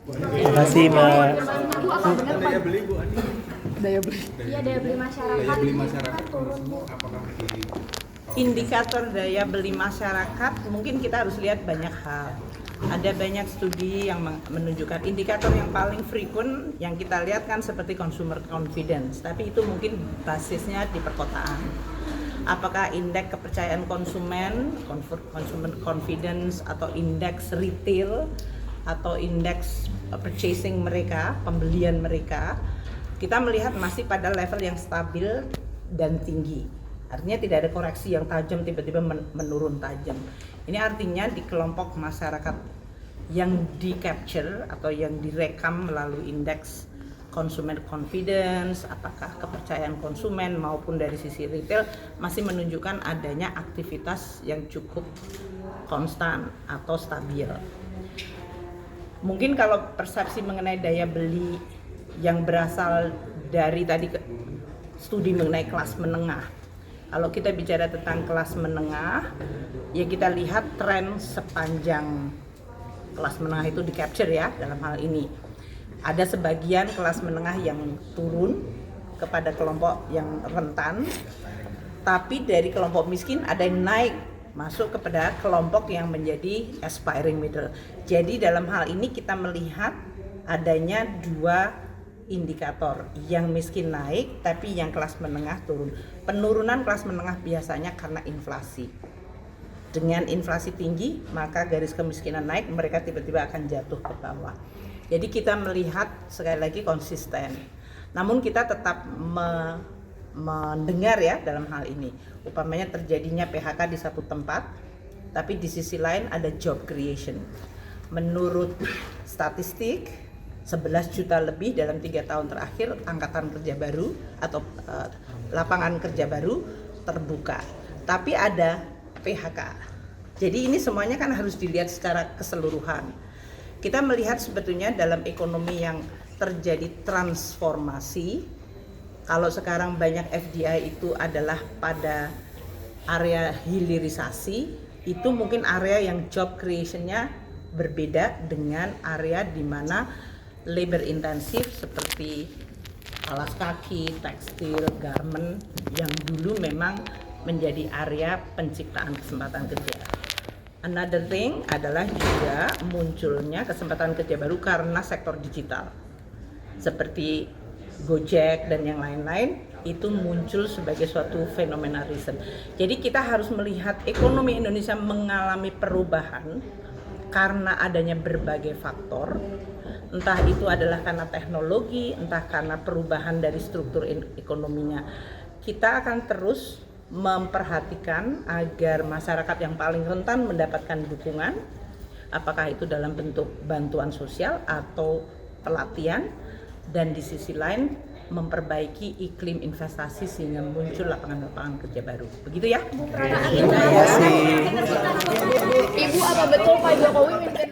Terima kasih Mbak. Bu, apa benar Daya beli Bu Ani? daya beli? Iya, daya beli masyarakat. Daya beli masyarakat semua apakah di Indikator daya beli masyarakat mungkin kita harus lihat banyak hal. Ada banyak studi yang menunjukkan indikator yang paling frequent yang kita lihat kan seperti consumer confidence, tapi itu mungkin basisnya di perkotaan. Apakah indeks kepercayaan konsumen, consumer confidence, atau indeks retail, atau indeks purchasing mereka, pembelian mereka, kita melihat masih pada level yang stabil dan tinggi. Artinya tidak ada koreksi yang tajam tiba-tiba menurun tajam. Ini artinya di kelompok masyarakat yang di capture atau yang direkam melalui indeks consumer confidence, apakah kepercayaan konsumen maupun dari sisi retail masih menunjukkan adanya aktivitas yang cukup konstan atau stabil. Mungkin kalau persepsi mengenai daya beli yang berasal dari tadi studi mengenai kelas menengah. Kalau kita bicara tentang kelas menengah, ya kita lihat tren sepanjang kelas menengah itu di capture ya dalam hal ini. Ada sebagian kelas menengah yang turun kepada kelompok yang rentan, tapi dari kelompok miskin ada yang naik masuk kepada kelompok yang menjadi aspiring middle. Jadi dalam hal ini kita melihat adanya dua indikator, yang miskin naik tapi yang kelas menengah turun. Penurunan kelas menengah biasanya karena inflasi. Dengan inflasi tinggi maka garis kemiskinan naik, mereka tiba-tiba akan jatuh ke bawah. Jadi kita melihat sekali lagi konsisten. Namun kita tetap mendengar ya dalam hal ini. Umpamanya terjadinya PHK di satu tempat, tapi di sisi lain ada job creation. Menurut statistik 11 juta lebih dalam 3 tahun terakhir angkatan kerja baru atau lapangan kerja baru terbuka. Tapi ada PHK. Jadi ini semuanya kan harus dilihat secara keseluruhan. Kita melihat sebetulnya dalam ekonomi yang terjadi transformasi, kalau sekarang banyak FDI itu adalah pada area hilirisasi, itu mungkin area yang job creation-nya berbeda dengan area di mana labor intensif seperti alas kaki, tekstil, garment yang dulu memang menjadi area penciptaan kesempatan kerja. Another thing adalah juga munculnya kesempatan kerja baru karena sektor digital. Seperti Gojek dan yang lain-lain itu muncul sebagai suatu fenomena recent. Jadi kita harus melihat ekonomi Indonesia mengalami perubahan karena adanya berbagai faktor. Entah itu adalah karena teknologi, entah karena perubahan dari struktur ekonominya. Kita akan terus memperhatikan agar masyarakat yang paling rentan mendapatkan dukungan, apakah itu dalam bentuk bantuan sosial atau pelatihan, dan di sisi lain memperbaiki iklim investasi sehingga muncul lapangan-lapangan kerja baru. Begitu ya? Terima kasih. Ibu, apa betul Pak Jokowi mimpin